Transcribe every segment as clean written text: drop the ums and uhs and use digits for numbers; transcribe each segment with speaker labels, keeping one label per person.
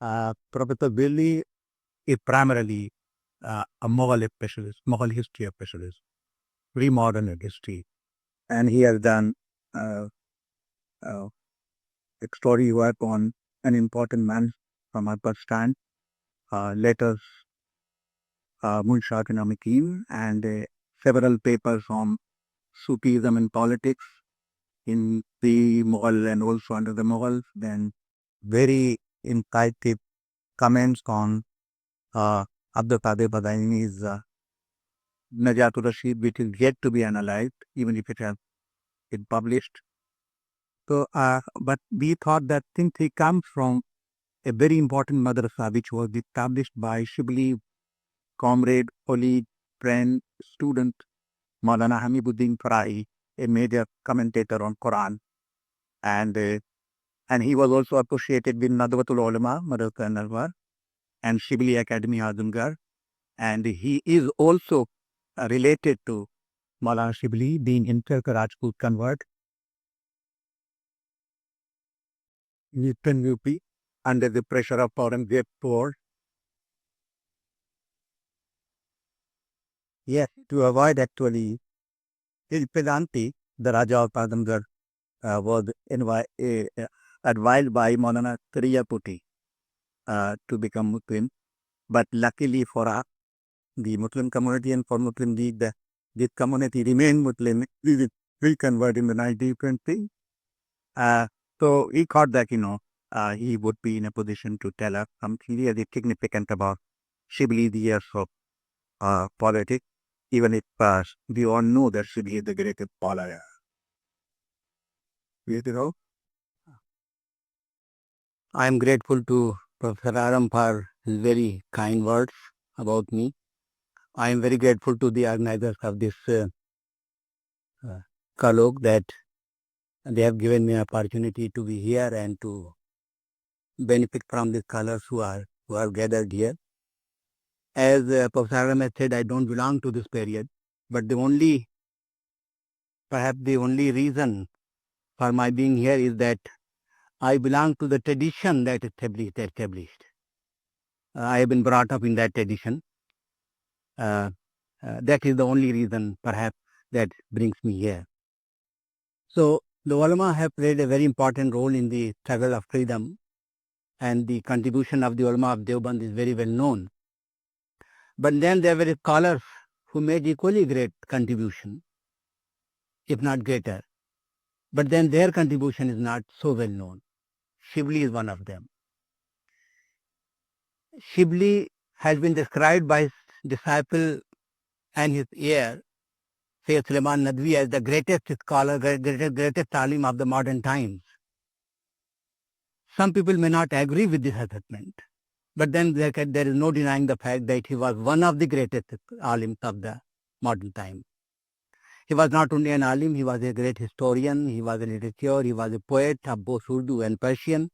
Speaker 1: Professor Zilli is primarily a Mughal specialist, Mughal history specialist, pre-modern history, and he has done uh, uh, extraordinary work on an important man from Pakistan, letters, Munshak and Amikim, and several papers on Sufism and politics in the Mughal and also under the Mughals. Then very insightful comments on Abdul Qadir Badaini's Najatul Rashid, which is yet to be analyzed, even if it has been published. So, but we thought that since he comes from a very important madrasa, which was established by Shibli, comrade, colleague, friend, student, Maulana Hamiduddin Farahi, a major commentator on Quran, and he was also associated with Nadwatul Ulama, Madrasa Narwar, and Shibli Academy Azamgarh, and he is also related to Maulana Shibli, being inter-Rajput convert in Eastern UP under the pressure of Aurangzeb IV. Yes, to avoid actually his pedancy, the Raja of Azamgarh was advised by Maulana Triyaputi to become Muslim. But luckily for us, the Muslim community and for Muslim League, this community remained Muslim. We converted in the 1920s. So he thought that, he would be in a position to tell us something really significant about Shibli's years of politics, even if we all know that Shibli is the greatest scholar. I am grateful to Professor Aram for his very kind words about me. I am very grateful to the organizers of this colloque that they have given me an opportunity to be here and to benefit from the scholars who are gathered here. As Professor Aram has said, I don't belong to this period, but perhaps the only reason for my being here is that I belong to the tradition that established. I have been brought up in that tradition. That is the only reason, perhaps, that brings me here. So, the ulama have played a very important role in the struggle of freedom, and the contribution of the ulama of Deoband is very well known. But then there were scholars who made equally great contribution, if not greater. But then their contribution is not so well known. Shibli is one of them. Shibli has been described by his disciple and his heir, Sayyid Sulaiman Nadwi, as the greatest scholar, greatest alim of the modern times. Some people may not agree with this assessment, but then there is no denying the fact that he was one of the greatest alims of the modern time. He was not only an alim, he was a great historian, he was a literature, he was a poet of both Urdu and Persian.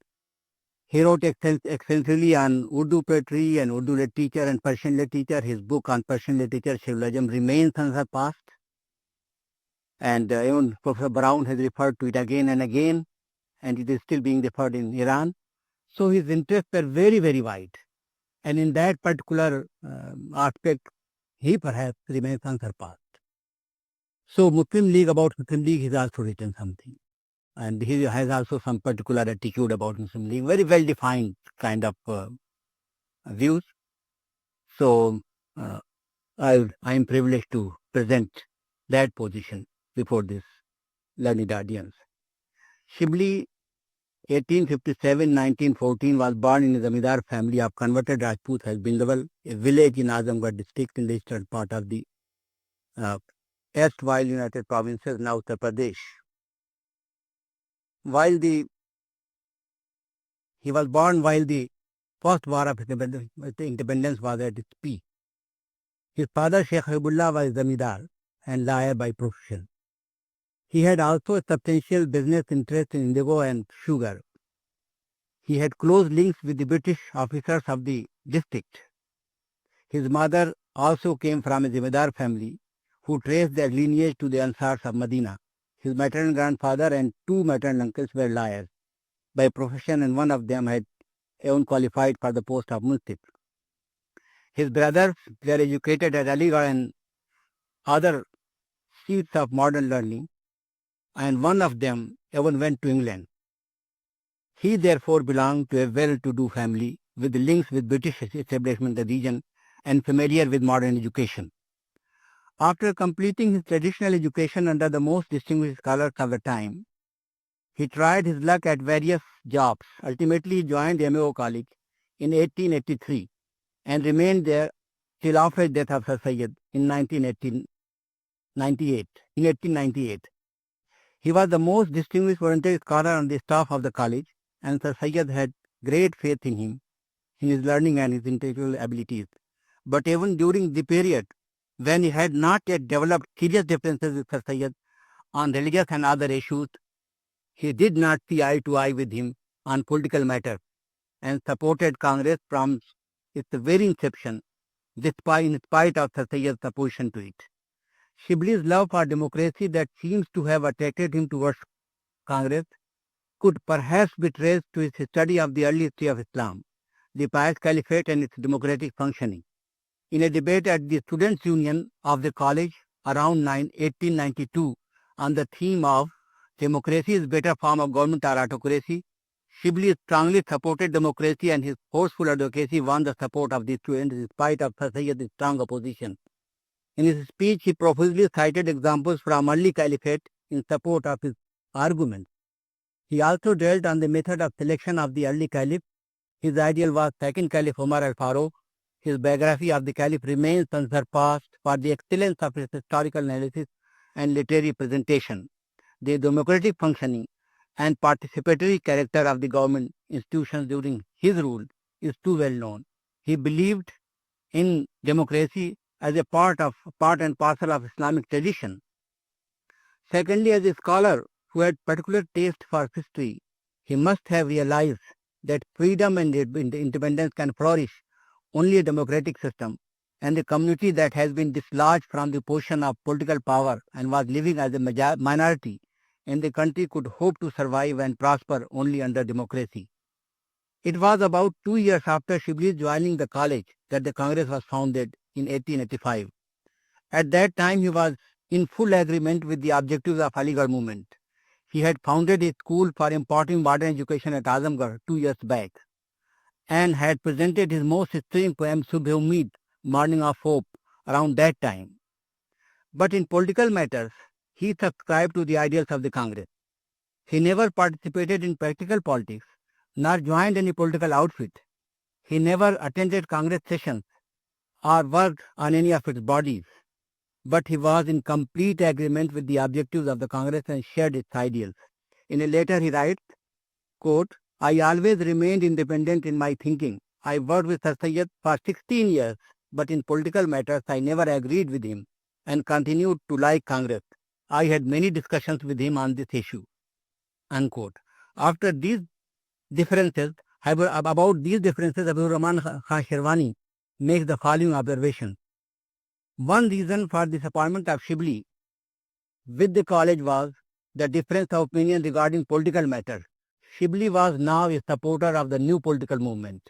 Speaker 1: He wrote extensively on Urdu poetry and Urdu literature and Persian literature. His book on Persian literature, Shivlajam, remains unsurpassed. And even Professor Brown has referred to it again and again, and it is still being referred in Iran. So his interests were very, very wide. And in that particular aspect, he perhaps remains unsurpassed. So Muslim League, about Muslim League, he has also written something. And he has also some particular attitude about Muslim League, very well defined kind of views. So I am privileged to present that position before this learned audience. Shibli, 1857-1914, was born in a Zamindar family of converted Rajput at Bindawal, a village in Azamgarh district in the eastern part of the erstwhile United Provinces, now Uttar Pradesh. He was born while the first war of independence was at its peak. His father, Sheikh Habibullah, was Zamindar and lawyer by profession. He had also a substantial business interest in indigo and sugar. He had close links with the British officers of the district. His mother also came from a Zamindar family who traced their lineage to the Ansars of Medina. His maternal grandfather and two maternal uncles were lawyers by profession, and one of them had even qualified for the post of Mufti. His brothers were educated at Aligarh and other seats of modern learning, and one of them even went to England. He therefore belonged to a well-to-do family with links with British establishment in the region and familiar with modern education. After completing his traditional education under the most distinguished scholars of the time, he tried his luck at various jobs. Ultimately, he joined MAO College in 1883 and remained there till after the death of Sir Syed in 1898. He was the most distinguished volunteer scholar on the staff of the college, and Sir Syed had great faith in him, in his learning and his intellectual abilities. But even during the period when he had not yet developed serious differences with Sir Syed on religious and other issues, he did not see eye to eye with him on political matters and supported Congress from its very inception, in spite of Sir Syed's opposition to it. Shibli's love for democracy that seems to have attracted him towards Congress could perhaps be traced to his study of the early history of Islam, the pious caliphate and its democratic functioning. In a debate at the Students' Union of the college around 1892 on the theme of democracy is better form of government or autocracy, Shibli strongly supported democracy and his forceful advocacy won the support of the students in spite of Sir Syed's strong opposition. In his speech, he profusely cited examples from early caliphate in support of his arguments. He also dwelt on the method of selection of the early caliph. His ideal was second caliph Umar al-Faruq. His biography of the caliph remains unsurpassed for the excellence of his historical analysis and literary presentation. The democratic functioning and participatory character of the government institutions during his rule is too well known. He believed in democracy as a part and parcel of Islamic tradition. Secondly, as a scholar who had particular taste for history, he must have realized that freedom and independence can flourish only a democratic system, and a community that has been dislodged from the position of political power and was living as a minority in the country could hope to survive and prosper only under democracy. It was about 2 years after Shibli joining the college that the Congress was founded in 1885. At that time, he was in full agreement with the objectives of Aligarh movement. He had founded a school for imparting modern education at Azamgarh 2 years back and had presented his most stirring poem Subh Ummeed, Morning of Hope, around that time. But in political matters, he subscribed to the ideals of the Congress. He never participated in practical politics, nor joined any political outfit. He never attended Congress sessions or worked on any of its bodies. But he was in complete agreement with the objectives of the Congress and shared its ideals. In a letter he writes, quote, I always remained independent in my thinking. I worked with Sir Syed for 16 years, but in political matters I never agreed with him and continued to like Congress. I had many discussions with him on this issue. Unquote. After these differences, about these differences, Abdul Rahman Khan Sherwani makes the following observation. One reason for disappointment of Shibli with the college was the difference of opinion regarding political matters. Shibli was now a supporter of the new political movement.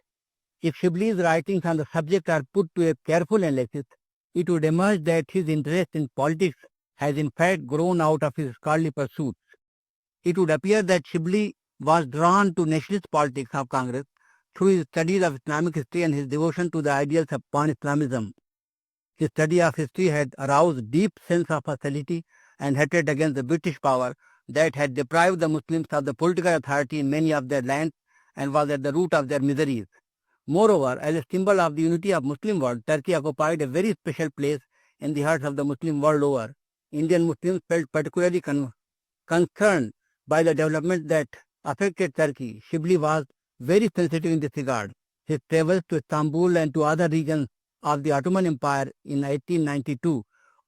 Speaker 1: If Shibli's writings on the subject are put to a careful analysis, it would emerge that his interest in politics has in fact grown out of his scholarly pursuits. It would appear that Shibli was drawn to nationalist politics of Congress through his studies of Islamic history and his devotion to the ideals of pan-Islamism. His study of history had aroused deep sense of hostility and hatred against the British power that had deprived the Muslims of the political authority in many of their lands and was at the root of their miseries. Moreover, as a symbol of the unity of Muslim world, Turkey occupied a very special place in the hearts of the Muslim world over. Indian Muslims felt particularly concerned by the development that affected Turkey. Shibli was very sensitive in this regard. His travels to Istanbul and to other regions of the Ottoman Empire in 1892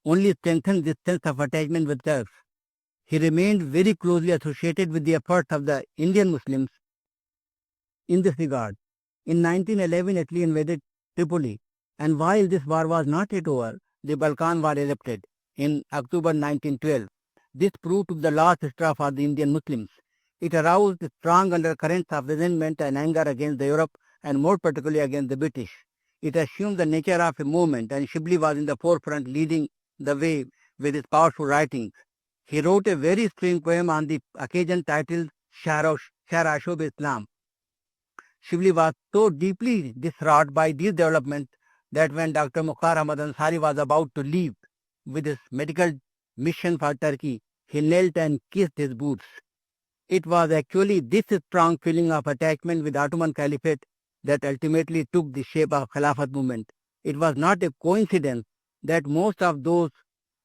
Speaker 1: only strengthened this sense of attachment with Turks. He remained very closely associated with the efforts of the Indian Muslims in this regard. In 1911, Italy invaded Tripoli, and while this war was not yet over, the Balkan War erupted in October 1912. This proved to be the last straw for the Indian Muslims. It aroused strong undercurrents of resentment and anger against Europe and more particularly against the British. It assumed the nature of a movement, and Shibli was in the forefront leading the way with his powerful writings. He wrote a very strange poem on the occasion titled Shar Islam. Shibli was so deeply distraught by these developments that when Dr. Mukhtar Ahmad Ansari was about to leave with his medical mission for Turkey, he knelt and kissed his boots. It was actually this strong feeling of attachment with Ottoman Caliphate that ultimately took the shape of Khilafat movement. It was not a coincidence that most of those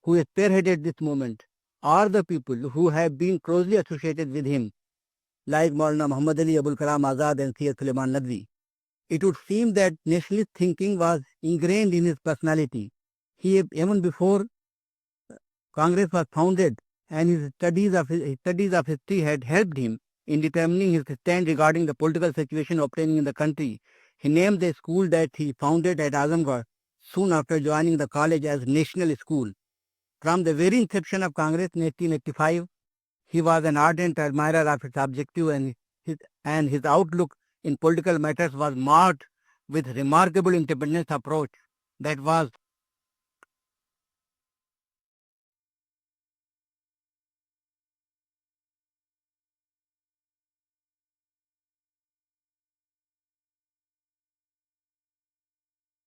Speaker 1: who spearheaded this movement are the people who have been closely associated with him, like Maulana Muhammad Ali, Abul Kalam Azad and Syed Suleiman Nadwi. It would seem that nationalist thinking was ingrained in his personality. Even before Congress was founded, and his studies of history had helped him in determining his stand regarding the political situation obtaining in the country. He named the school that he founded at Azamgarh soon after joining the college as National School. From the very inception of Congress in 1885, he was an ardent admirer of its objective, and his outlook in political matters was marked with remarkable independence approach that was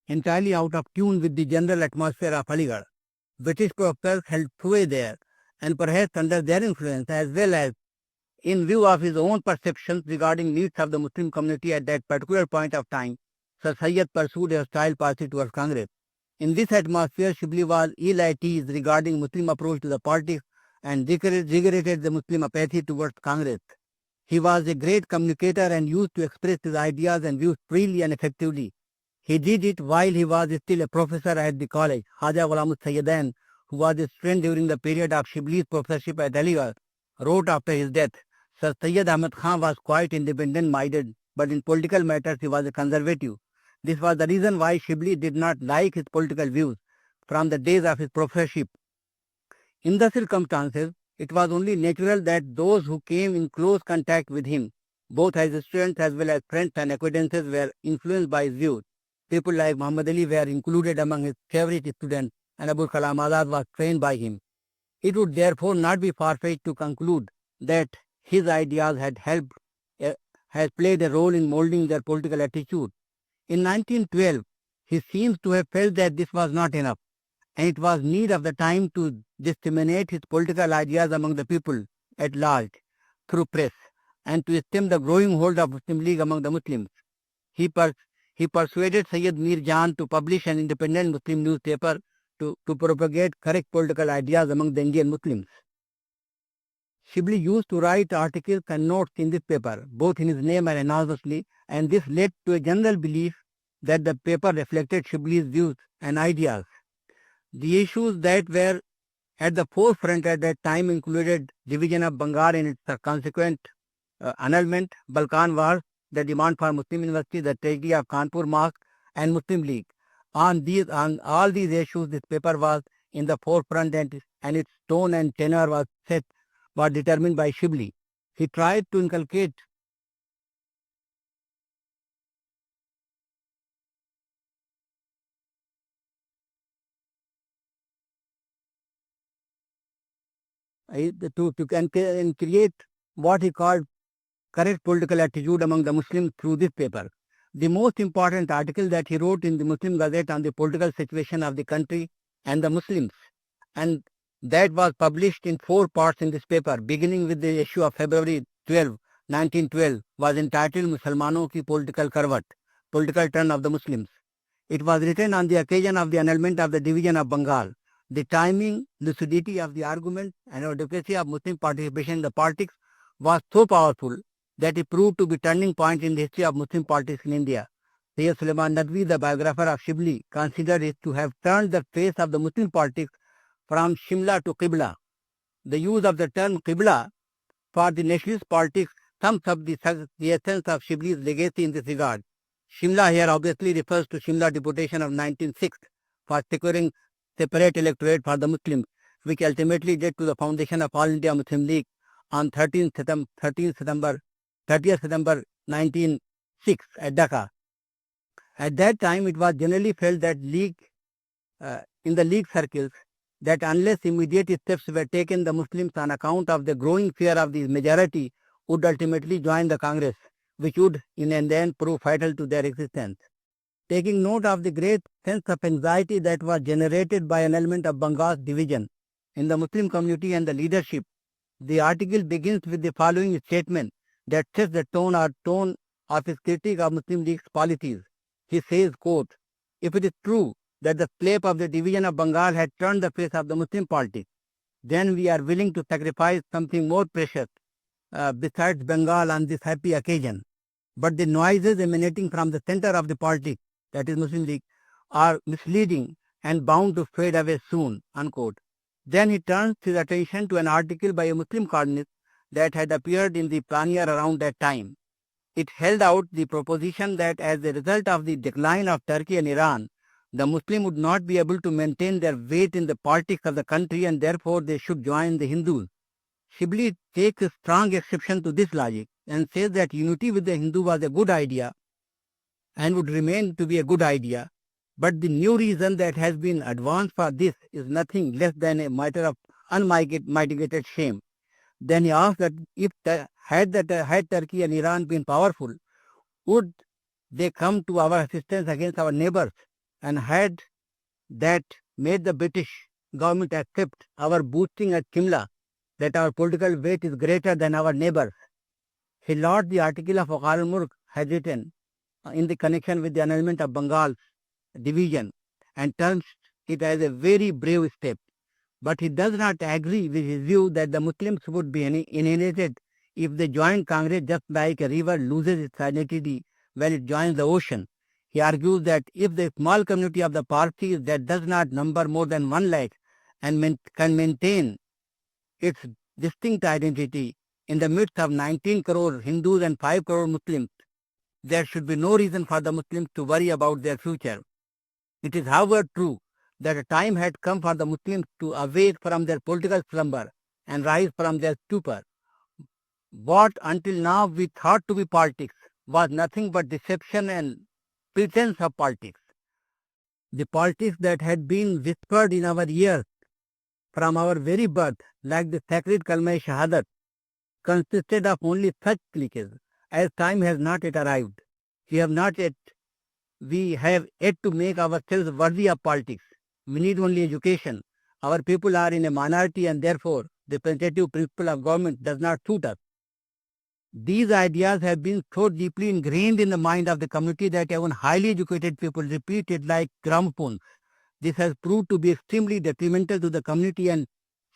Speaker 1: entirely out of tune with the general atmosphere of Aligarh. British professors held sway there, and perhaps under their influence, as well as in view of his own perceptions regarding needs of the Muslim community at that particular point of time, Sir Syed pursued a hostile policy towards Congress. In this atmosphere, Shibli was ill at ease regarding Muslim approach to the politics and regretted the Muslim apathy towards Congress. He was a great communicator and used to express his ideas and views freely and effectively. He did it while he was still a professor at the college. Khaja Ghulam Sayyidan, who was his friend during the period of Shibli's professorship at Aligarh, wrote after his death, Sir Syed Ahmad Khan was quite independent-minded, but in political matters he was a conservative. This was the reason why Shibli did not like his political views from the days of his professorship. In the circumstances, it was only natural that those who came in close contact with him, both as students as well as friends and acquaintances, were influenced by his views. People like Muhammad Ali were included among his favorite students, and Abul Kalam Azad was trained by him. It would therefore not be far-fetched to conclude that his ideas has played a role in molding their political attitude. In 1912, he seems to have felt that this was not enough, and it was need of the time to disseminate his political ideas among the people at large through press, and to stem the growing hold of Muslim League among the Muslims. He persuaded Sayyid Mir Jan to publish an independent Muslim newspaper to propagate correct political ideas among the Indian Muslims. Shibli used to write articles and notes in this paper, both in his name and anonymously, and this led to a general belief that the paper reflected Shibli's views and ideas. The issues that were at the forefront at that time included division of Bengal and its consequent annulment, Balkan Wars, the demand for Muslim university, the tragedy of Kanpur Mosque, and Muslim League. On all these issues, this paper was in the forefront, and its tone and tenor was determined by Shibli. He tried to inculcate and create what he called correct political attitude among the Muslims through this paper. The most important article that he wrote in the Muslim Gazette on the political situation of the country and the Muslims, and that was published in 4 parts in this paper, beginning with the issue of February 12, 1912, was entitled Musalmanon ki Political Karvat, Political Turn of the Muslims. It was written on the occasion of the annulment of the division of Bengal. The timing, lucidity of the argument, and adequacy of Muslim participation in the politics was so powerful that it proved to be turning point in the history of Muslim politics in India. Syed Suleiman Nadwi, the biographer of Shibli, considered it to have turned the face of the Muslim politics from Shimla to Qibla. The use of the term Qibla for the nationalist politics sums up the essence of Shibli's legacy in this regard. Shimla here obviously refers to Shimla deputation of 1906 for securing separate electorate for the Muslims, which ultimately led to the foundation of All India Muslim League on 30th September 1906 at Dhaka. At that time, it was generally felt that in the League circles that unless immediate steps were taken, the Muslims, on account of the growing fear of the majority, would ultimately join the Congress, which would in and then prove fatal to their existence. Taking note of the great sense of anxiety that was generated by an element of Bengal's division in the Muslim community and the leadership, the article begins with the following statement that sets the tone of his critique of Muslim League's policies. He says, quote, "If it is true that the slave of the division of Bengal had turned the face of the Muslim politics, then we are willing to sacrifice something more precious besides Bengal on this happy occasion. But the noises emanating from the center of the politics, that is Muslim League, are misleading and bound to fade away soon," unquote. Then he turns his attention to an article by a Muslim columnist that had appeared in the Pioneer around that time. It held out the proposition that as a result of the decline of Turkey and Iran, the Muslims would not be able to maintain their weight in the politics of the country and therefore they should join the Hindus. Shibli takes a strong exception to this logic and says that unity with the Hindu was a good idea and would remain to be a good idea, but the new reason that has been advanced for this is nothing less than a matter of unmitigated shame. Then he asks that if had Turkey and Iran been powerful, would they come to our assistance against our neighbors, and had that made the British government accept our boasting at Shimla that our political weight is greater than our neighbors? He lauded the article of Waqar al-Mulk had written in the connection with the annulment of Bengal's division and terms it as a very brave step. But he does not agree with his view that the Muslims would be annihilated if they joined Congress, just like a river loses its identity when it joins the ocean. He argues that if the small community of the Parsis that does not number more than 1 lakh and can maintain its distinct identity in the midst of 19 crore Hindus and 5 crore Muslims, there should be no reason for the Muslims to worry about their future. It is, however, true that a time had come for the Muslims to awake from their political slumber and rise from their stupor. What until now we thought to be politics was nothing but deception and pretense of politics. The politics that had been whispered in our ears from our very birth, like the sacred Kalma-e-Shahadat, consisted of only such cliches. As time has not yet arrived, we have yet to make ourselves worthy of politics. We need only education. Our people are in a minority and therefore the representative principle of government does not suit us. These ideas have been so deeply ingrained in the mind of the community that even highly educated people repeat it like gramophones. This has proved to be extremely detrimental to the community and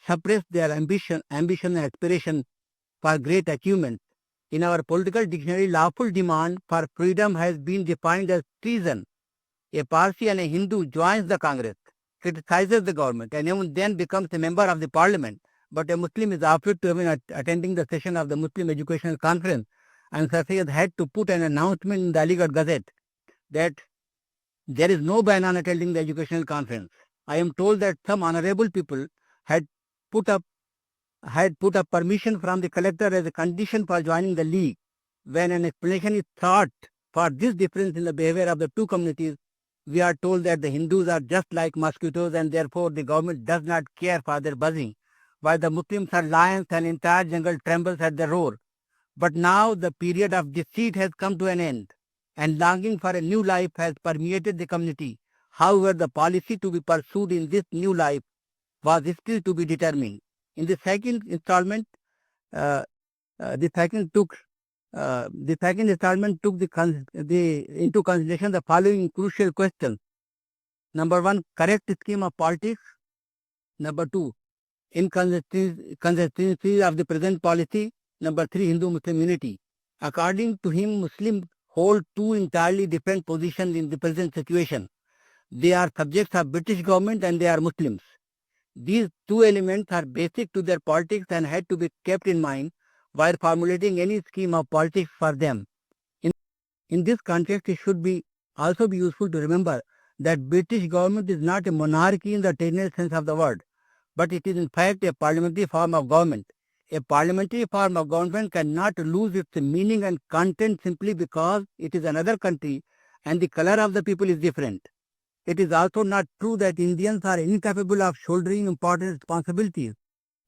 Speaker 1: suppressed their ambition and aspiration for great achievements. In our political dictionary, lawful demand for freedom has been defined as treason. A Parsi and a Hindu joins the Congress, criticizes the government, and even then becomes a member of the parliament. But a Muslim is afraid to even attending the session of the Muslim Educational Conference, and Safiyad had to put an announcement in the Aligarh Gazette that there is no ban on attending the educational conference. I am told that some honorable people had put up permission from the collector as a condition for joining the league. When an explanation is sought for this difference in the behavior of the two communities, we are told that the Hindus are just like mosquitoes and therefore the government does not care for their buzzing, while the Muslims are lions and entire jungle trembles at their roar. But now the period of deceit has come to an end and longing for a new life has permeated the community. However, the policy to be pursued in this new life was still to be determined. In the second installment, the second installment took into consideration the following crucial questions. Number 1, correct scheme of politics. Number 2, inconsistency of the present policy. Number 3, Hindu-Muslim unity. According to him, Muslims hold two entirely different positions in the present situation. They are subjects of British government and they are Muslims. These two elements are basic to their politics and had to be kept in mind while formulating any scheme of politics for them. In this context, it should also be useful to remember that British government is not a monarchy in the traditional sense of the word, but it is in fact a parliamentary form of government. A parliamentary form of government cannot lose its meaning and content simply because it is another country and the color of the people is different. It is also not true that Indians are incapable of shouldering important responsibilities.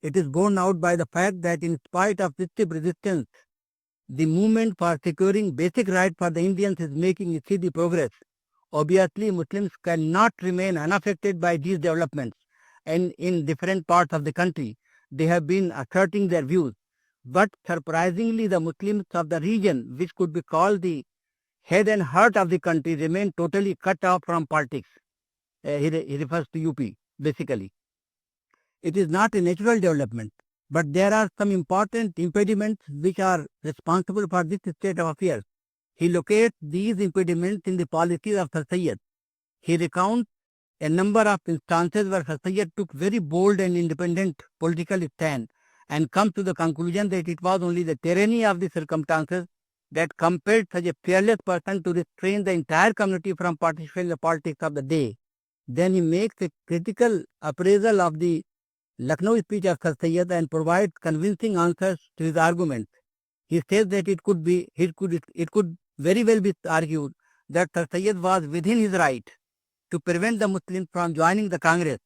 Speaker 1: It is borne out by the fact that in spite of stiff resistance, the movement for securing basic rights for the Indians is making steady progress. Obviously, Muslims cannot remain unaffected by these developments, and in different parts of the country, they have been asserting their views. But surprisingly, the Muslims of the region, which could be called the head and heart of the country, remain totally cut off from politics. He refers to UP, basically. It is not a natural development, but there are some important impediments which are responsible for this state of affairs. He locates these impediments in the policies of Sir Sayyid. He recounts a number of instances where Sir Sayyid took very bold and independent political stand and comes to the conclusion that it was only the tyranny of the circumstances that compelled such a fearless person to restrain the entire community from participating in the politics of the day. Then he makes a critical appraisal of the Lucknow speech of Sir Sayyid and provides convincing answers to his arguments. He says that it could very well be argued that Sir Sayyid was within his right to prevent the Muslims from joining the Congress,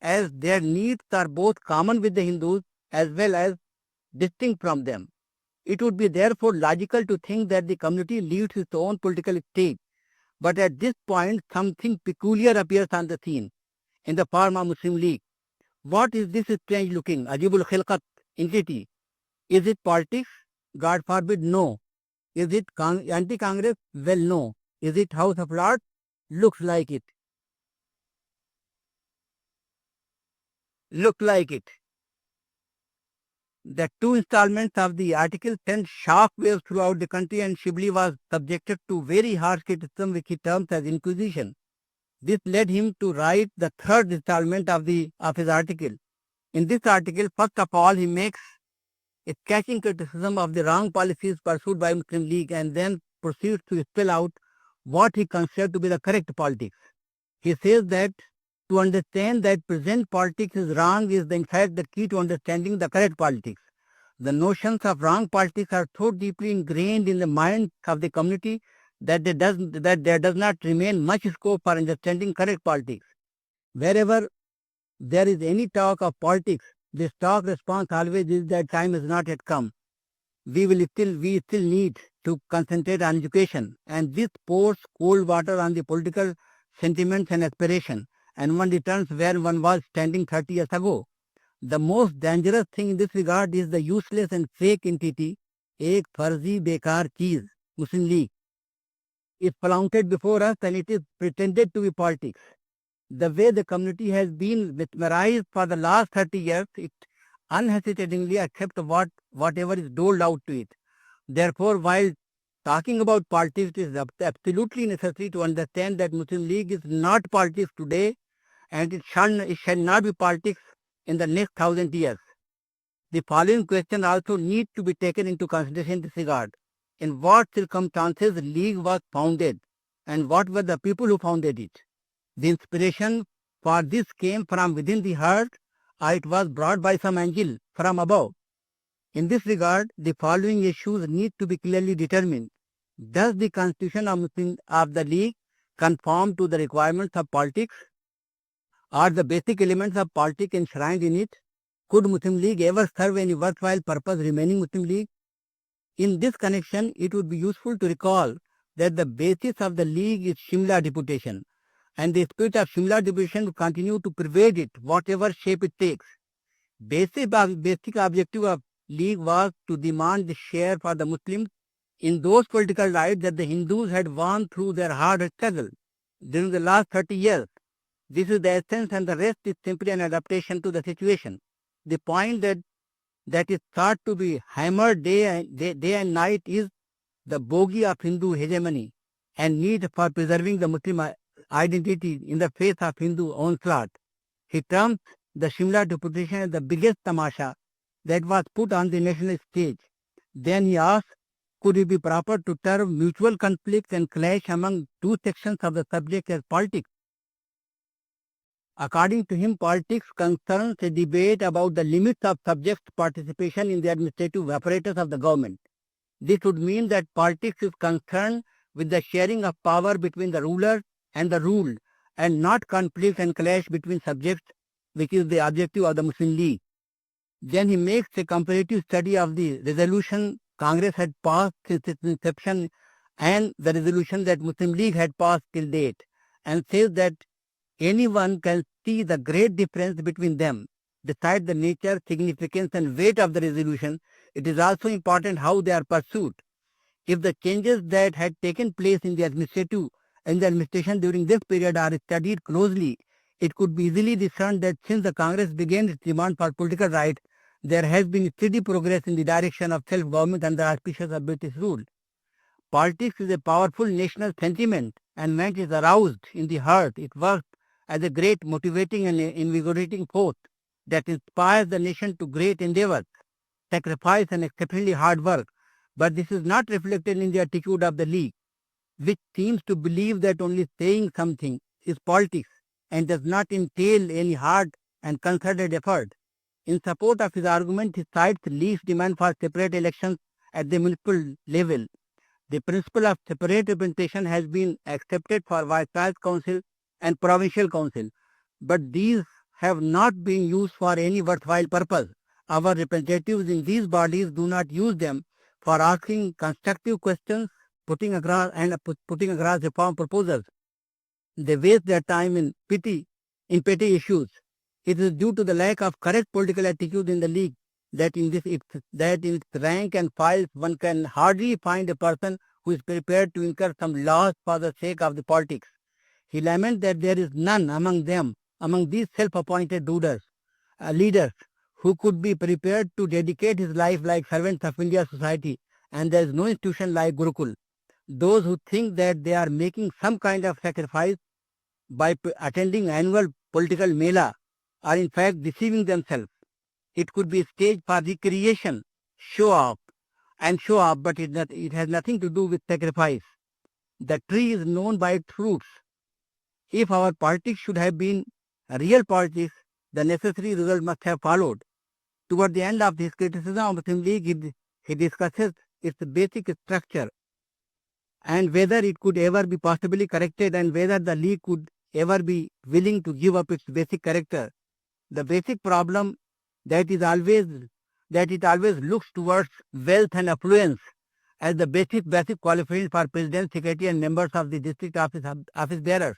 Speaker 1: as their needs are both common with the Hindus as well as distinct from them. It would be therefore logical to think that the community leads its own political state. But at this point, something peculiar appears on the scene in the form of Muslim League. What is this strange looking, Ajibul Khilqat entity? Is it politics? God forbid, no. Is it anti-Congress? Well, no. Is it House of Lords? Looks like it. Look like it. The two installments of the article sent shock waves throughout the country, and Shibli was subjected to very harsh criticism, which he terms as inquisition. This led him to write the third installment of his article. In this article, first of all, he makes a scathing criticism of the wrong policies pursued by Muslim League and then proceeds to spell out what he considers to be the correct politics. He says that to understand that present politics is wrong is in fact the key to understanding the correct politics. The notions of wrong politics are so deeply ingrained in the minds of the community that there does not remain much scope for understanding correct politics. Wherever there is any talk of politics, the stock response always is that time has not yet come. We still need to concentrate on education, and this pours cold water on the political sentiments and aspiration, and one returns where one was standing 30 years ago. The most dangerous thing in this regard is the useless and fake entity, ek farzi bekar cheez, Muslim League, is flaunted before us, and it is pretended to be politics. The way the community has been mesmerized for the last 30 years, it unhesitatingly accepts whatever is doled out to it. Therefore, while talking about politics, it is absolutely necessary to understand that Muslim League is not politics today, and it shall not be politics in the next 1,000 years. The following question also needs to be taken into consideration in this regard. In what circumstances the League was founded, and what were the people who founded it? The inspiration for this came from within the heart, or it was brought by some angel from above. In this regard, the following issues need to be clearly determined. Does the constitution of the League conform to the requirements of politics? Are the basic elements of politics enshrined in it? Could Muslim League ever serve any worthwhile purpose remaining Muslim League? In this connection, it would be useful to recall that the basis of the League is Shimla deputation, and the spirit of Shimla deputation will continue to pervade it, whatever shape it takes. Basic objective of League was to demand the share for the Muslims in those political rights that the Hindus had won through their hard struggle during the last 30 years. This is the essence, and the rest is simply an adaptation to the situation. The point that is thought to be hammered day and night is the bogey of Hindu hegemony and need for preserving the Muslim identity in the face of Hindu onslaught. He terms the Shimla deputation as the biggest tamasha that was put on the national stage. Then he asks, could it be proper to term mutual conflicts and clash among two sections of the subject as politics? According to him, politics concerns a debate about the limits of subjects' participation in the administrative apparatus of the government. This would mean that politics is concerned with the sharing of power between the ruler and the ruled, and not conflict and clash between subjects, which is the objective of the Muslim League. Then he makes a comparative study of the resolution Congress had passed since its inception and the resolution that Muslim League had passed till date, and says that anyone can see the great difference between them. Besides the nature, significance and weight of the resolution, it is also important how they are pursued. If the changes that had taken place in the administration during this period are studied closely, it could be easily discerned that since the Congress began its demand for political rights, there has been steady progress in the direction of self-government under the auspices of British rule. Politics is a powerful national sentiment, and when it is aroused in the heart, it works as a great motivating and invigorating force that inspires the nation to great endeavors, sacrifice and exceptionally hard work. But this is not reflected in the attitude of the League, which seems to believe that only saying something is politics and does not entail any hard and concerted effort. In support of his argument, he cites League's demand for separate elections at the municipal level. The principle of separate representation has been accepted for Viceroy's Council and Provincial Council, but these have not been used for any worthwhile purpose. Our representatives in these bodies do not use them for asking constructive questions, putting across reform proposals. They waste their time in petty issues. It is due to the lack of correct political attitude in the League that in its rank and files one can hardly find a person who is prepared to incur some loss for the sake of the politics. He laments that there is none among these self-appointed leaders, who could be prepared to dedicate his life like servants of India's society, and there is no institution like Gurukul. Those who think that they are making some kind of sacrifice by attending annual political mela are in fact deceiving themselves. It could be a stage for recreation, show off, but it has nothing to do with sacrifice. The tree is known by its fruits. If our politics should have been real politics, the necessary result must have followed. Toward the end of his criticism of Muslim League, he discusses its basic structure and whether it could ever be possibly corrected and whether the League could ever be willing to give up its basic character. The basic problem that it always looks towards wealth and affluence as the basic qualification for president, secretary and members of the district office bearers.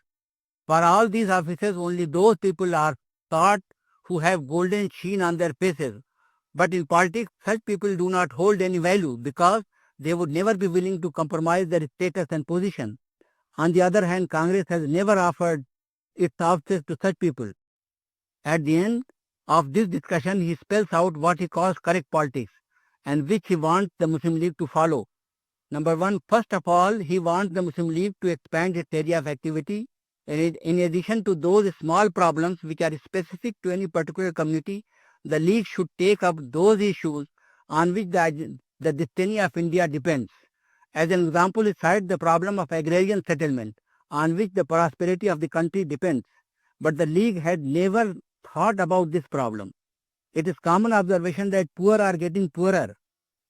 Speaker 1: For all these offices, only those people are sought who have golden sheen on their faces. But in politics, such people do not hold any value because they would never be willing to compromise their status and position. On the other hand, Congress has never offered its offices to such people. At the end of this discussion, he spells out what he calls correct politics and which he wants the Muslim League to follow. Number one, first of all, he wants the Muslim League to expand its area of activity. In addition to those small problems which are specific to any particular community, the League should take up those issues on which the destiny of India depends. As an example, he cites the problem of agrarian settlement, on which the prosperity of the country depends. But the League had never thought about this problem. It is common observation that poor are getting poorer.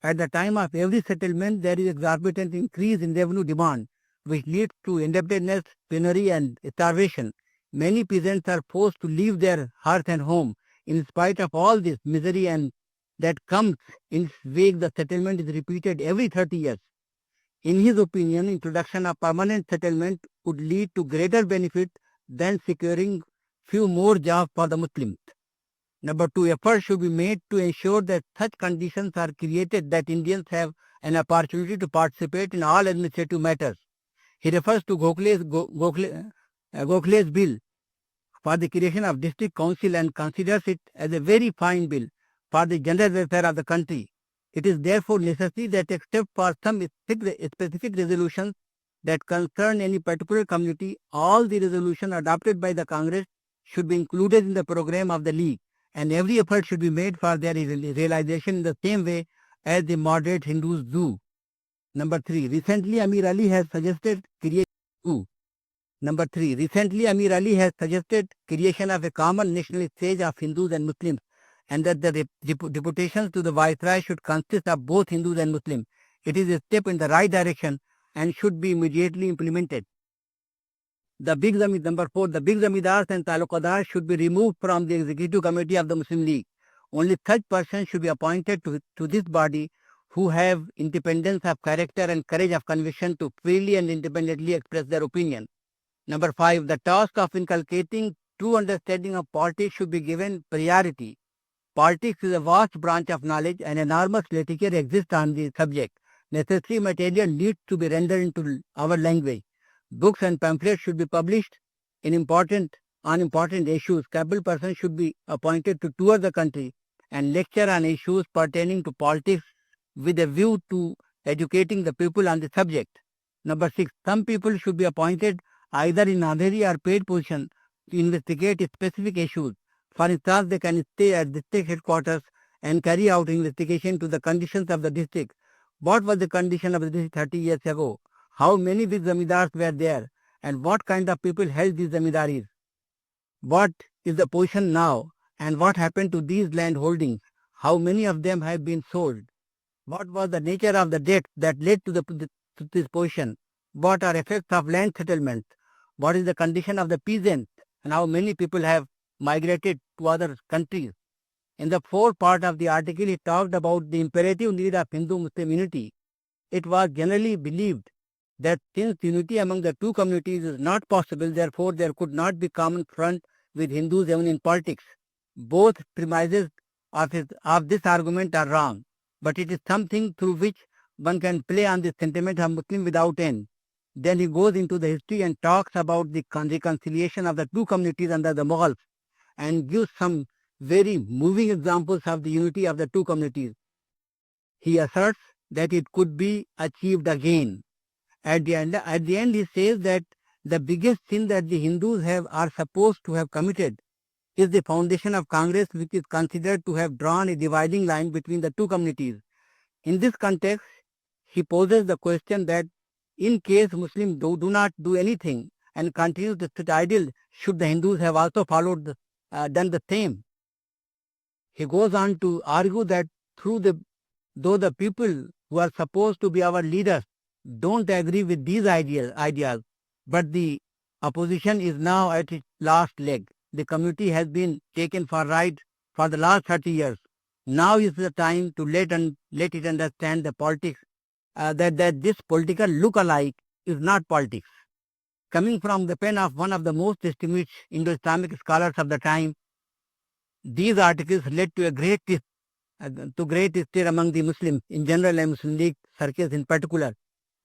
Speaker 1: At the time of every settlement, there is exorbitant increase in revenue demand, which leads to indebtedness, penury and starvation. Many peasants are forced to leave their hearth and home. In spite of all this misery and that comes in its wake, the settlement is repeated every 30 years. In his opinion, introduction of permanent settlement would lead to greater benefit than securing few more jobs for the Muslims. Number two, efforts should be made to ensure that such conditions are created that Indians have an opportunity to participate in all administrative matters. He refers to Gokhale's bill for the creation of district council and considers it as a very fine bill for the general welfare of the country. It is therefore necessary that except for some specific resolutions that concern any particular community, all the resolutions adopted by the Congress should be included in the program of the League, and every effort should be made for their realization in the same way as the moderate Hindus do. Number three, recently Amir Ali has suggested creating Number 3, recently Amir Ali has suggested creation of a common national stage of Hindus and Muslims, and that the deputations to the Viceroy should consist of both Hindus and Muslims. It is a step in the right direction and should be immediately implemented. Number 4, the big zamidars and talukadars should be removed from the executive committee of the Muslim League. Only such persons should be appointed to this body who have independence of character and courage of conviction to freely and independently express their opinion. Number 5, the task of inculcating true understanding of politics should be given priority. Politics is a vast branch of knowledge and enormous literature exists on the subject. Necessary material needs to be rendered into our language. Books and pamphlets should be published on important issues. Capable persons should be appointed to tour the country and lecture on issues pertaining to politics with a view to educating the people on the subject. Number 6, some people should be appointed either in honorary or paid position to investigate specific issues. For instance, they can stay at district headquarters and carry out investigation to the conditions of the district. What was the condition of the district 30 years ago? How many big zamidars were there? And what kind of people held these zamidaris? What is the position now? And what happened to these land holdings? How many of them have been sold? What was the nature of the debt that led to this position? What are effects of land settlements? What is the condition of the peasants? And how many people have migrated to other countries? In the fourth part of the article, he talked about the imperative need of Hindu-Muslim unity. It was generally believed that since unity among the two communities is not possible, therefore there could not be common front with Hindus even in politics. Both premises of this argument are wrong, but it is something through which one can play on the sentiment of Muslim without end. Then he goes into the history and talks about the reconciliation of the two communities under the Mughals and gives some very moving examples of the unity of the two communities. He asserts that it could be achieved again. At the end, he says that the biggest sin that the Hindus are supposed to have committed is the foundation of Congress, which is considered to have drawn a dividing line between the two communities. In this context, he poses the question that in case Muslims do not do anything and continue to sit idle, should the Hindus have also done the same? He goes on to argue that though the people who are supposed to be our leaders don't agree with these ideas, but the opposition is now at its last leg. The community has been taken for ride for the last 30 years. Now is the time to let it understand the politics, that this political look-alike is not politics. Coming from the pen of one of the most distinguished Indo-Islamic scholars of the time, these articles led to great stir among the Muslims in general and Muslim League circles in particular,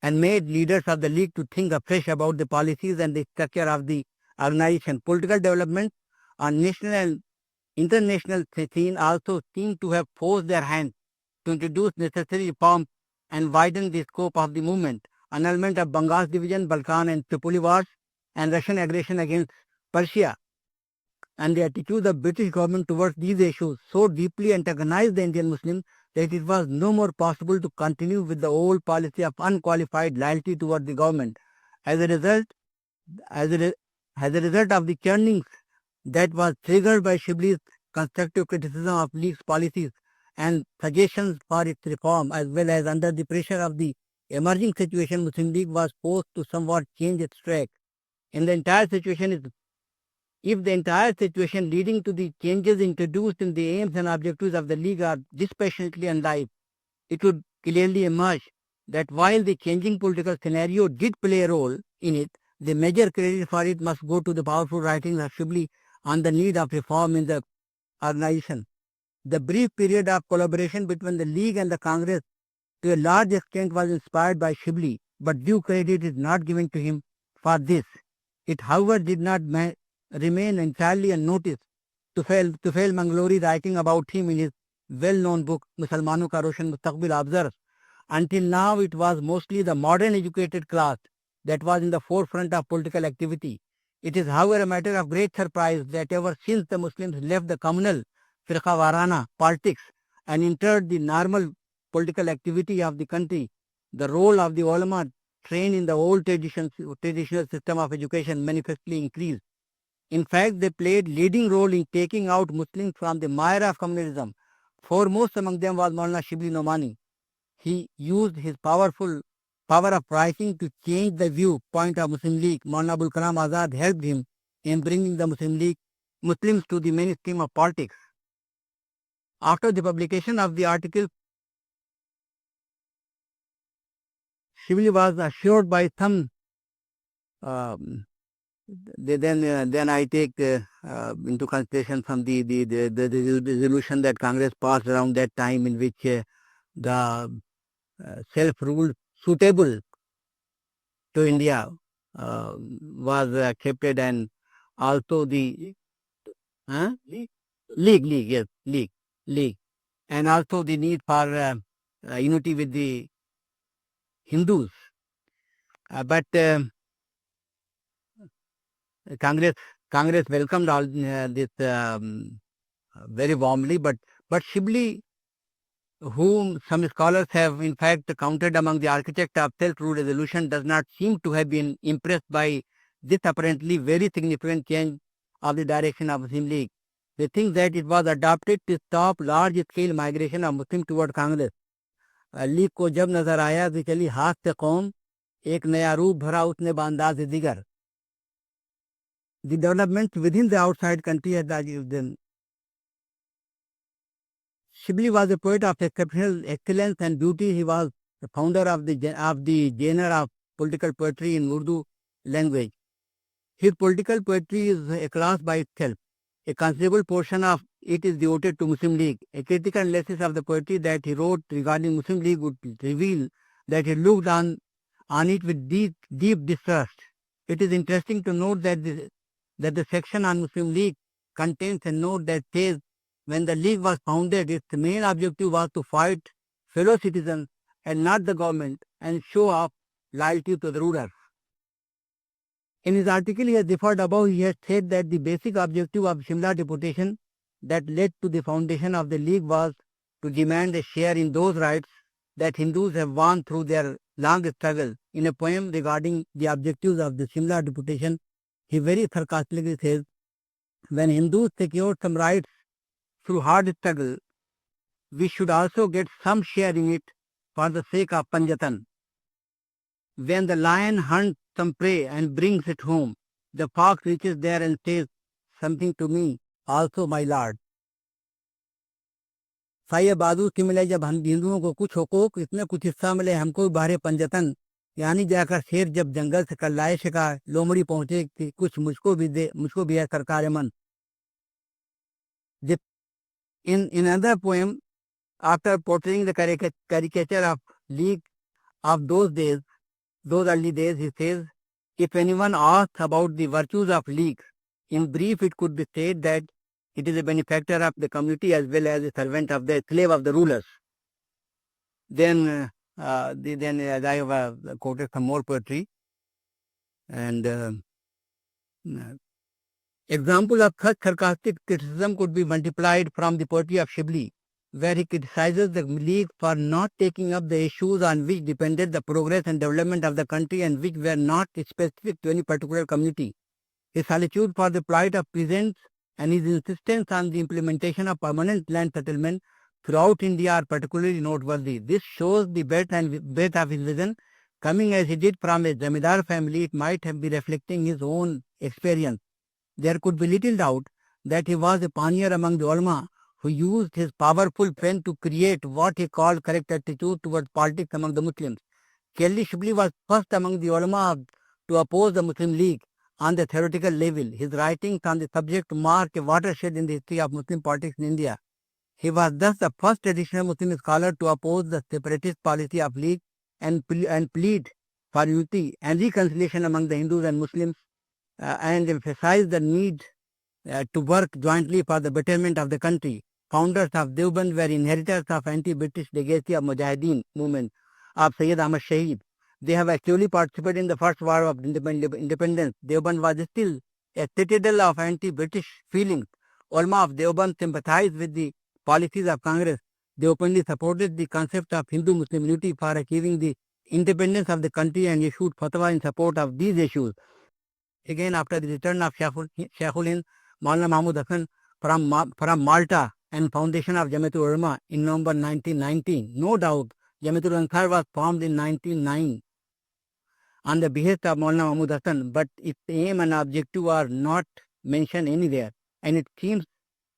Speaker 1: and made leaders of the League to think afresh about the policies and the structure of the organization. Political developments on national and international scene also seem to have forced their hand to introduce necessary reforms and widen the scope of the movement. Annulment of Bengal's division, Balkan and Tripoli wars, and Russian aggression against Persia, and the attitude of British government towards these issues so deeply antagonized the Indian Muslims that it was no more possible to continue with the old policy of unqualified loyalty toward the government. As a result of the churnings that was triggered by Shibli's constructive criticism of League's policies and suggestions for its reform, as well as under the pressure of the emerging situation, Muslim League was forced to somewhat change its track. If the entire situation leading to the changes introduced in the aims and objectives of the League are dispassionately unlike, it would clearly emerge that while the changing political scenario did play a role in it, the major credit for it must go to the powerful writings of Shibli on the need of reform in the organization. The brief period of collaboration between the League and the Congress to a large extent was inspired by Shibli, but due credit is not given to him for this. It, however, did not remain entirely unnoticed. Tufail Mangalori, writing about him in his well-known book Musalmano Ka Roshan Mustaqbil, observes, until now it was mostly the modern educated class that was in the forefront of political activity. It is, however, a matter of great surprise that ever since the Muslims left the communal firqa-warana politics and entered the normal political activity of the country, the role of the ulama trained in the old traditional system of education manifestly increased. In fact, they played leading role in taking out Muslims from the mire of communalism. Foremost among them was Maulana Shibli Nomani. He used his powerful power of writing to change the viewpoint of Muslim League. Maulana Abul Kalam Azad helped him in bringing the Muslims to the mainstream of politics. After the publication of the article, Shibli was assured by some. Then I take into consideration from the resolution that Congress passed around that time, in which the self-rule suitable to India was accepted, and also the league, and also the need for unity with the Hindus. But Congress welcomed all this very warmly. But Shibli, whom some scholars have in fact counted among the architects of self-rule resolution, does not seem to have been impressed by this apparently very significant change of the direction of Muslim League. They think that it was adopted to stop large-scale migration of Muslims toward Congress. League को जब नजर आया कि चली हाथ से कौम एक नया रूप भरा उसने बांदाज दिगर. The developments within the outside country had achieved them. Shibli was a poet of exceptional excellence and beauty. He was the founder of the genre of political poetry in Urdu language. His political poetry is a class by itself. A considerable portion of it is devoted to Muslim League. A critical analysis of the poetry that he wrote regarding Muslim League would reveal that he looked on it with deep distrust. It is interesting to note that the section on Muslim League contains a note that says when the League was founded, its main objective was to fight fellow citizens and not the government, and show off loyalty to the rulers. In his article he has referred above, he has said that the basic objective of Shimla deputation that led to the foundation of the League was to demand a share in those rights that Hindus have won through their long struggle. In a poem regarding the objectives of the Shimla deputation, he very sarcastically says, when Hindus secured some rights through hard struggle, we should also get some share in it for the sake of Panjatan. When the lion hunts some prey and brings it home, the fox reaches there and says something to me, also my lord. साये बाजू की मिले जब हिंदुओं को कुछ हुकूक, इसमें कुछ हिस्सा मिले हमको बाहरे पंजतन. यानी जाकर शेर जब जंगल से कर लाए शिकार, लोमड़ी पहुंचे कि कुछ मुझको भी दे, मुझको भी है सरकार मन. In another poem, after portraying the caricature of League of those early days, he says, if anyone asks about the virtues of League, in brief it could be said that it is a benefactor of the community as well as a slave of the rulers. Then I have quoted some more poetry, and example of such sarcastic criticism could be multiplied from the poetry of Shibli, where he criticizes the League for not taking up the issues on which depended the progress and development of the country and which were not specific to any particular community. His solicitude for the plight of peasants and his insistence on the implementation of permanent land settlement throughout India are particularly noteworthy. This shows the breadth of his vision. Coming as he did from a Zamindar family, it might have been reflecting his own experience. There could be little doubt that he was a pioneer among the Allama who used his powerful pen to create what he called correct attitude towards politics among the Muslims. Clearly, Shibli was first among the Allama to oppose the Muslim League on the theoretical level. His writings on the subject mark a watershed in the history of Muslim politics in India. He was thus the first traditional Muslim scholar to oppose the separatist policy of League and plead for unity and reconciliation among the Hindus and Muslims, and emphasize the need to work jointly for the betterment of the country. Founders of Deoband were inheritors of anti-British legacy of Mujahideen movement of Sayyid Ahmad Shaheed. They have actually participated in the first war of independence. Deoband was still a citadel of anti-British feelings. Ulama of Deoband sympathized with the policies of Congress. They openly supported the concept of Hindu-Muslim unity for achieving the independence of the country and issued fatwa in support of these issues. Again, after the return of Sheikhul Hind, Maulana Mahmud Hassan from Malta and foundation of Jamiatul Ulama in November 1919. No doubt, Jamiatul Ansar was formed in 1909 on the behest of Maulana Mahmud Hassan, but its aim and objective are not mentioned anywhere, and it seems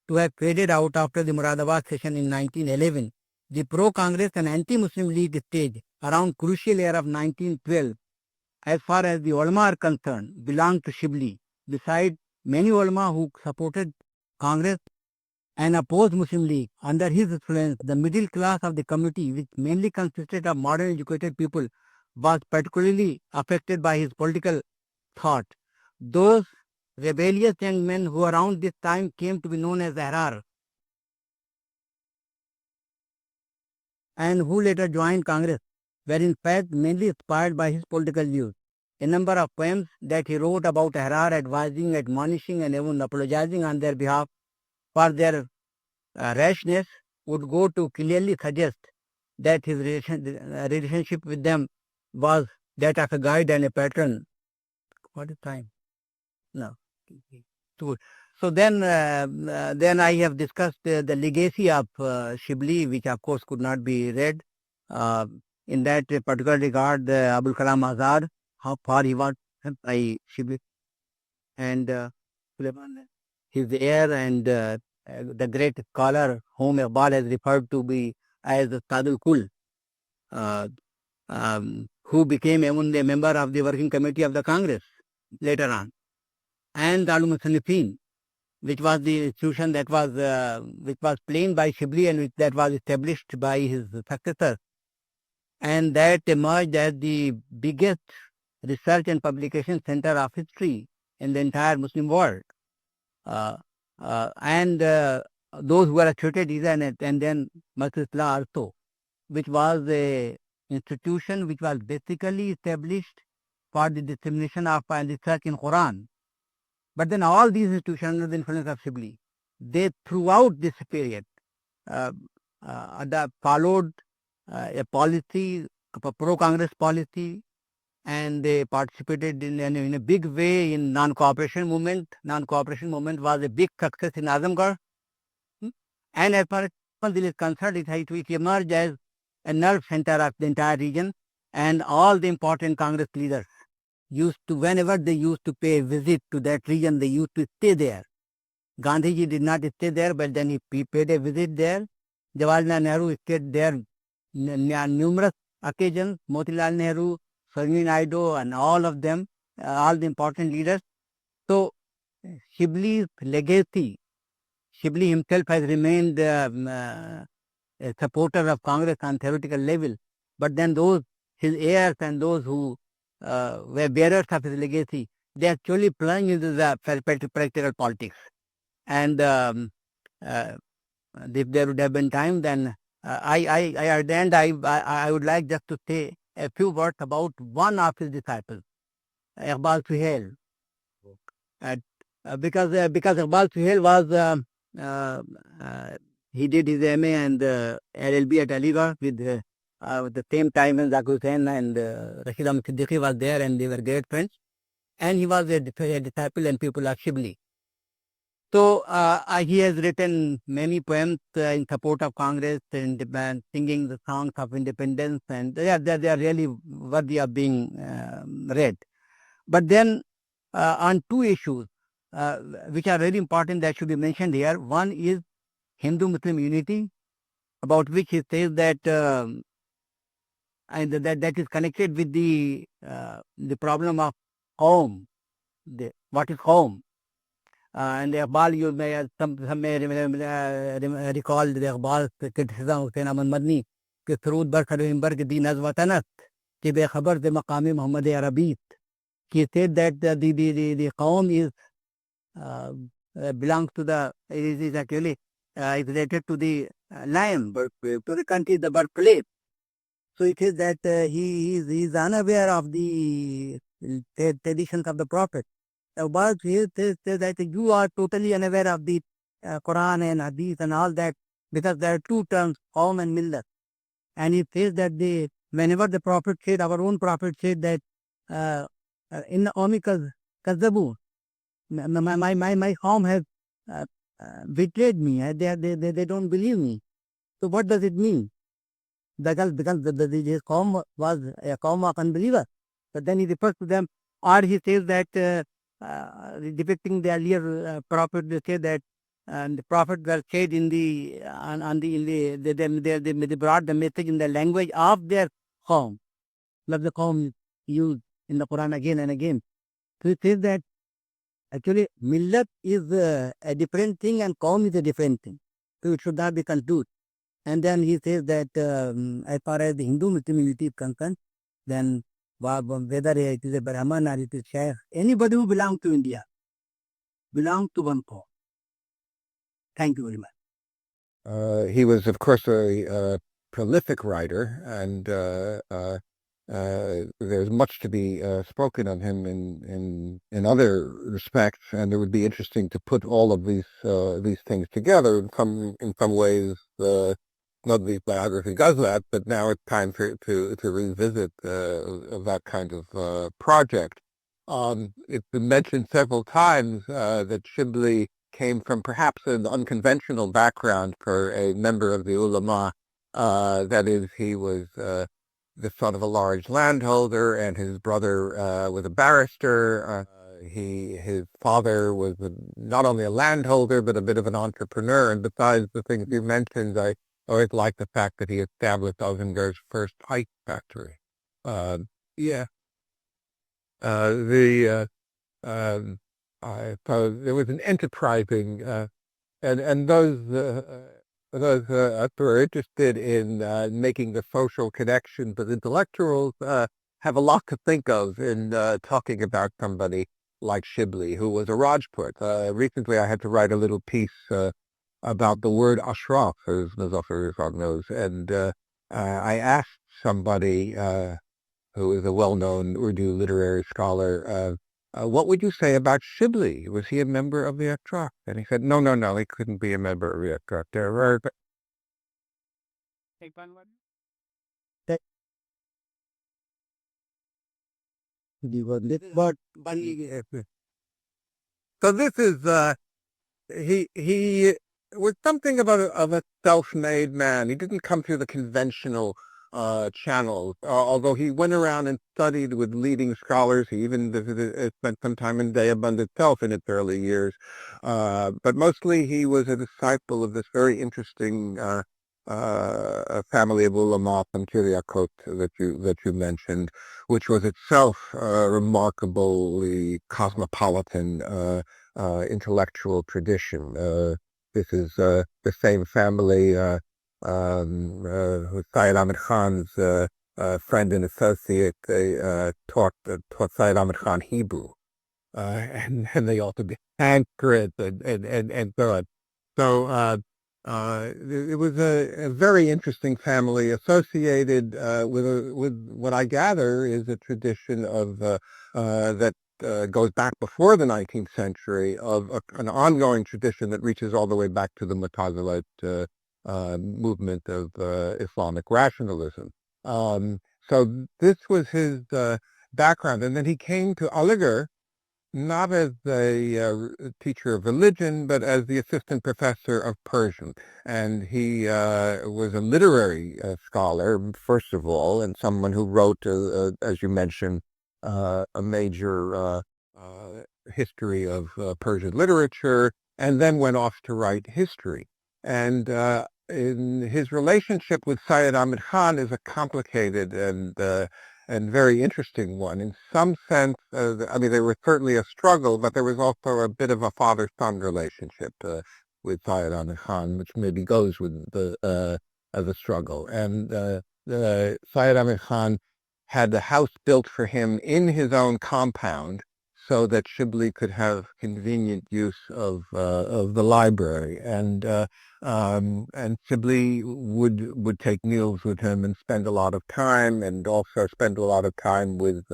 Speaker 1: to have faded out after the Muradabad session in 1911. The pro-Congress and anti-Muslim League stage around crucial year of 1912, as far as the ulama are concerned, belonged to Shibli. Besides many ulama who supported Congress and opposed Muslim League, under his influence, the middle class of the community, which mainly consisted of modern educated people, was particularly affected by his political thought. Those rebellious young men who around this time came to be known as Ahrar and who later joined Congress were in fact mainly inspired by his political views. A number of poems that he wrote about Ahrar, advising, admonishing, and even apologizing on their behalf for their rashness would go to clearly suggest that his relationship with them was that of a guide and a patron. What is time? No. So then I have discussed the legacy of Shibli, which of course could not be read. In that particular regard, Abul Kalam Azad, how far he was by Shibli, and Suleiman, his heir, and the great scholar whom Iqbal has referred to be as Sadul Kul, who became even a member of the working committee of the Congress later on, and Darul Musannifin, which was the institution that was planned by Shibli and that was established by his successor, and that emerged as the biggest research and publication center of history in the entire Muslim world. And those who were accredited Ethernet, and then Masjid-Islah also, which was a institution which was basically established for the dissemination of research in Quran. But then all these institutions under the influence of Shibli, they throughout this period followed a policy, a pro-Congress policy, and they participated in a big way in non-cooperation movement. Non-cooperation movement was a big success in Azamgarh. And as far as Dil is concerned, it emerged as a nerve center of the entire region, and all the important Congress leaders used to, whenever they used to pay a visit to that region, they used to stay there. Gandhiji did not stay there, but then he paid a visit there. Jawaharlal Nehru stayed there numerous occasions. Motilal Nehru, Sarojini Naidu, and all of them, all the important leaders. So Shibli's legacy, Shibli himself has remained a supporter of Congress on theoretical level, but then those, his heirs and those who were bearers of his legacy, they actually plunged into the practical politics. And if there would have been time, then at the end, I would like just to say a few words about one of his disciples, Iqbal Suhail. Because Iqbal Suhail was, he did his MA and LLB at Aligarh with the same time when Zakir Hussain and Rashid Ahmad Siddiqui was there, and they were great friends. And he was a disciple and pupil of Shibli. So he has written many poems in support of Congress and singing the songs of independence, and they are really worthy of being read. But then on two issues which are very important that should be mentioned here. One is Hindu-Muslim unity, about which he says that and that is connected with the problem of home. What is home? And Iqbal, you may some may recall the Iqbal's criticism of Hussain Ahmad Madni कि सरूद बर खड़े के दीन अज़ वतनत कि बेखबर दे मकामी Mohammad अरबीत. He said that the Qawm is belongs to the, is actually is related to the land, to the country, the birthplace. So it is that he is unaware of the traditions of the Prophet. Iqbal says that you are totally unaware of the Quran and Hadith and all that, because there are two terms, Qawm and Millat. And he says that the whenever the Prophet said, our own Prophet said that in the Qawmi Kazzabu, my home has uh, betrayed me. They don't believe me. So what does it mean? Because his Qawm was a Qawm of unbelievers. But then he refers to them, or he says that, depicting the earlier prophet, they say that the prophet were said in the on the in they brought the message in the language of their Qawm. Love the Qawm used in the Quran again and again. So it says that actually millat is a different thing and Qawm is a different thing. So it should not be confused. And then he says that as far as the Hindu Muslim unity is concerned, then whether it is a Brahman or it is Shaykh, anybody who belongs to India belongs to one Qawm. Thank you very much.
Speaker 2: He was, of course, a prolific writer, and there's much to be spoken of him in other respects, and it would be interesting to put all of these things together. In some ways, nobody's biography does that, but now it's time to revisit that kind of project. It's been mentioned several times that Shibli came from perhaps an unconventional background for a member of the Ulama. That is, he was the son of a large landholder, and his brother was a barrister. His father was not only a landholder, but a bit of an entrepreneur. And besides the things you mentioned, I always like the fact that he established Aligarh's first pipe factory. Yeah. So there was an enterprising, and those who are interested in making the social connections with intellectuals have a lot to think of in talking about somebody like Shibli, who was a Rajput. Recently, I had to write a little piece about the word ashraf, as Muzaffar Irfan knows, and I asked somebody who is a well-known Urdu literary scholar, what would you say about Shibli? Was he a member of the Ashraf? And he said, no, he couldn't be a member of the Ashraf. There were...
Speaker 1: But
Speaker 2: So this is, he was something of a self-made man. He didn't come through the conventional channels, although he went around and studied with leading scholars. He even spent some time in Deoband itself in its early years. But mostly he was a disciple of this very interesting family of ulama from Kiryakot that you mentioned, which was itself remarkably cosmopolitan intellectual tradition. This is the same family who Syed Ahmad Khan's friend and associate. They taught Syed Ahmad Khan Hebrew, and they also be Sanskrit and so on. So it was a very interesting family associated with what I gather is a tradition of that goes back before the 19th century of an ongoing tradition that reaches all the way back to the Mutazilite movement of Islamic rationalism. So this was his background, and then he came to Aligarh not as a teacher of religion, but as the assistant professor of Persian. And he was a literary scholar, first of all, and someone who wrote, as you mentioned, a major history of Persian literature, and then went off to write history. And in his relationship with Syed Ahmad Khan is a complicated and very interesting one. In some sense, I mean, there was certainly a struggle, but there was also a bit of a father-son relationship with Syed Ahmad Khan, which maybe goes with the struggle. And Syed Ahmad Khan had the house built for him in his own compound, so that Shibli could have convenient use of the library, and Shibli would take meals with him and spend a lot of time, and also spend a lot of time with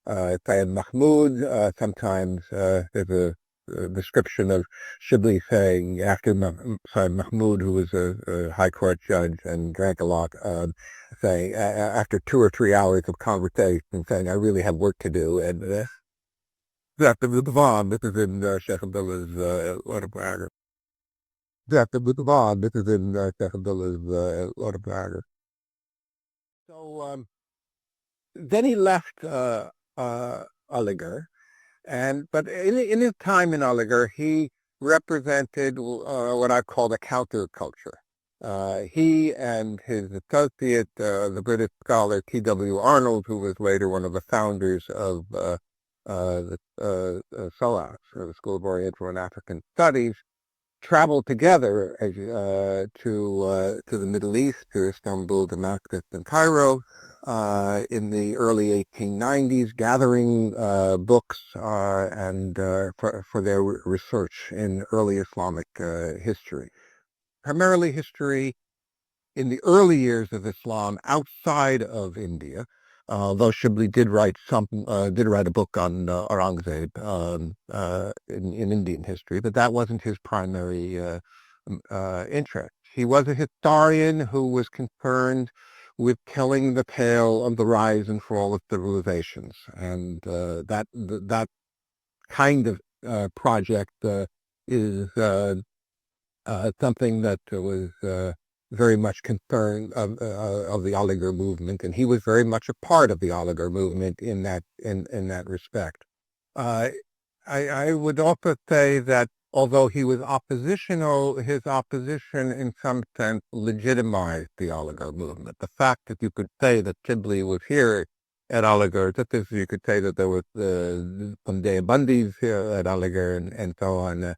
Speaker 2: Sayyid Mahmud. Sometimes there's description of Shibli saying after Mahmoud, who was a high court judge and drank a lot, saying after 2 or 3 hours of conversation, saying, "I really have work to do," and that the Mutvan, this is in Sheikh Abdullah's autobiography. That the Mutvan, this is in Sheikh Abdullah's autobiography. So then he left Aligarh. But in his time in Aligarh, he represented what I call the counterculture. He and his associate, the British scholar T.W. Arnold, who was later one of the founders of the SOAS, or the School of Oriental and African Studies, traveled together to the Middle East, to Istanbul, Damascus, and Cairo, in the early 1890s, gathering books and for their research in early Islamic history. Primarily history in the early years of Islam outside of India, though Shibli did write a book on Aurangzeb in Indian history, but that wasn't his primary interest. He was a historian who was concerned with telling the tale of the rise and fall of civilizations, and that kind of project is something that was very much concerned of the Aligarh movement, and he was very much a part of the Aligarh movement in that respect. I would also say that although he was oppositional, his opposition in some sense legitimized the Aligarh movement. The fact that you could say that Shibli was here at Aligarh, just as you could say that there was some Deobandis here at Aligarh and so on,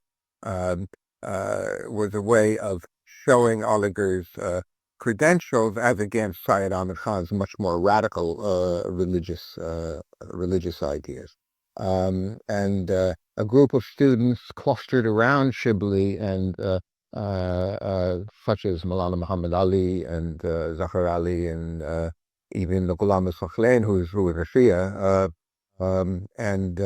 Speaker 2: was a way of showing Aligarh's credentials as against Syed Ahmad Khan's much more radical religious ideas. And a group of students clustered around Shibli and such as Maulana Muhammad Ali and Zahar Ali and even the Ghulam al-Sakhlain, who was a Shia, and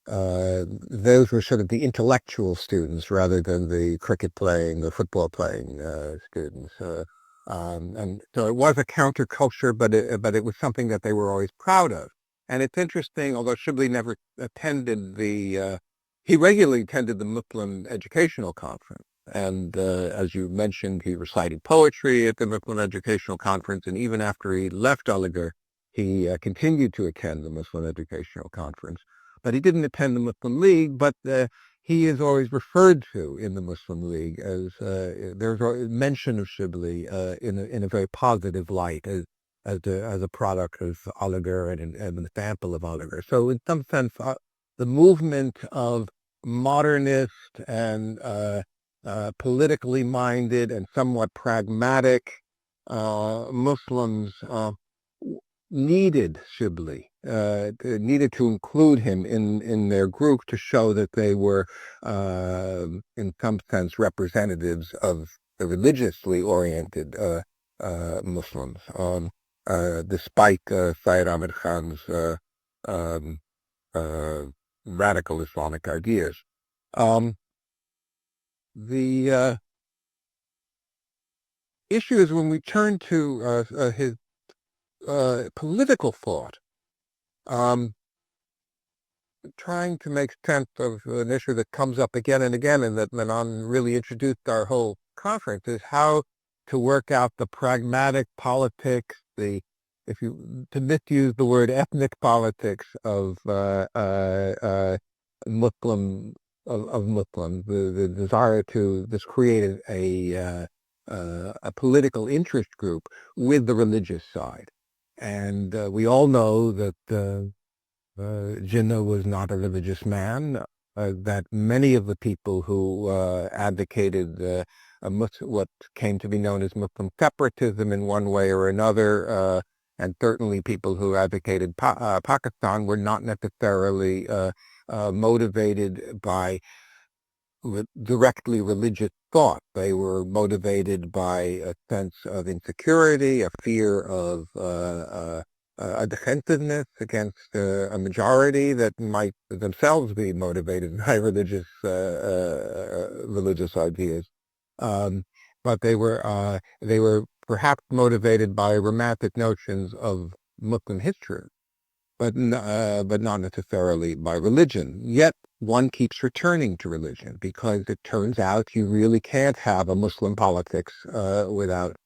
Speaker 2: those were sort of the intellectual students rather than the cricket playing, the football playing students. And so it was a counterculture, but it was something that they were always proud of. And it's interesting, although Shibli never attended he regularly attended the Muslim Educational Conference. And as you mentioned, he recited poetry at the Muslim Educational Conference. And even after he left Aligarh, he continued to attend the Muslim Educational Conference. But he didn't attend the Muslim League, but he is always referred to in the Muslim League as there's a mention of Shibli in a very positive light as a product of Aligarh and an example of Aligarh. So in some sense, the movement of modernist and politically minded and somewhat pragmatic Muslims needed Shibli, needed to include him in their group to show that they were, in some sense, representatives of the religiously oriented Muslims, despite Syed Ahmad Khan's radical Islamic ideas. The issue is when we turn to his political thought, trying to make sense of an issue that comes up again and again, and that Manan really introduced our whole conference, is how to work out the pragmatic politics, to misuse the word ethnic politics of Muslims, the desire to this create a political interest group with the religious side. And we all know that Jinnah was not a religious man, that many of the people who advocated what came to be known as Muslim separatism in one way or another, and certainly people who advocated Pakistan, were not necessarily motivated by directly religious thought. They were motivated by a sense of insecurity, a fear of a defensiveness against a majority that might themselves be motivated by religious ideas. But they were perhaps motivated by romantic notions of Muslim history, but not necessarily by religion. Yet one keeps returning to religion because it turns out you really can't have a Muslim politics without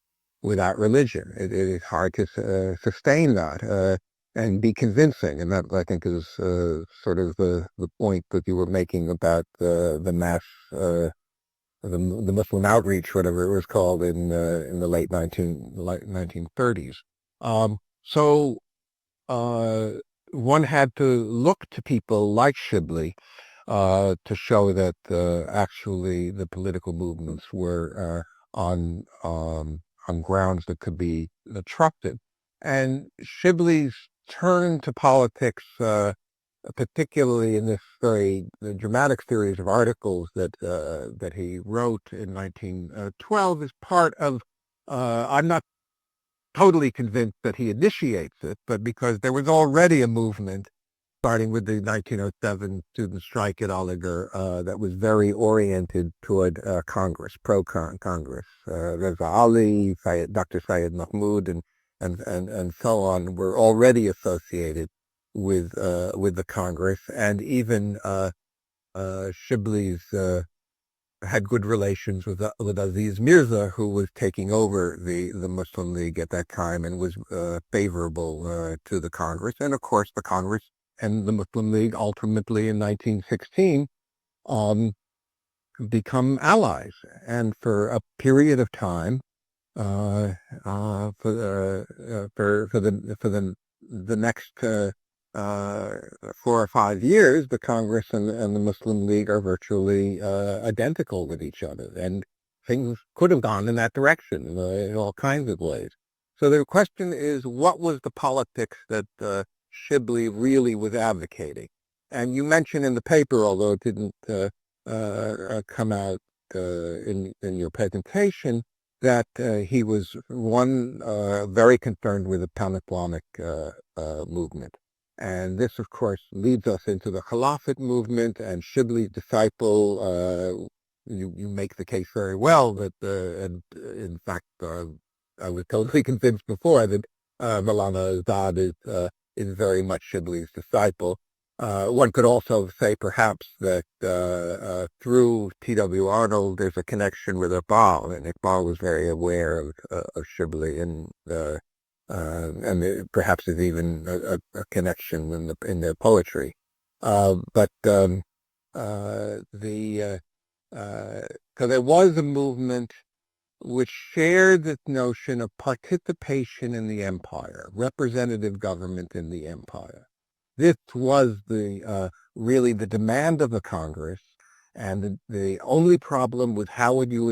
Speaker 2: religion. It is hard to sustain that and be convincing, and that I think is sort of the point that you were making about the mass the Muslim outreach, whatever it was called, in the late 1930s. So one had to look to people like Shibli to show that actually the political movements were on grounds that could be trusted. And Shibli's turn to politics, particularly in this very dramatic series of articles that he wrote in 1912, is part of. I'm not totally convinced that he initiates it, but because there was already a movement starting with the 1907 student strike at Aligarh that was very oriented toward Congress, pro-Congress. Reza Ali, Dr. Syed Mahmoud, and so on were already associated with the Congress, and even Shibli's had good relations with Aziz Mirza, who was taking over the Muslim League at that time and was favorable to the Congress. And of course, the Congress and the Muslim League ultimately in 1916 become allies. And for a period of time, for the next 4 or 5 years, the Congress and the Muslim League are virtually identical with each other, and things could have gone in that direction in all kinds of ways. So the question is, what was the politics that Shibli really was advocating? And you mentioned in the paper, although it didn't come out in your presentation, that he was very concerned with the Pan-Islamic movement. And this, of course, leads us into the Caliphate movement and Shibli's disciple. You make the case very well that, and in fact, I was totally convinced before that Allama Azad is very much Shibli's disciple. One could also say perhaps that through T.W. Arnold, there's a connection with Iqbal, and Iqbal was very aware of Shibli, and perhaps there's even a connection in their poetry. But so there was a movement which shared this notion of participation in the empire, representative government in the empire. This was really the demand of the Congress, and the only problem was how would you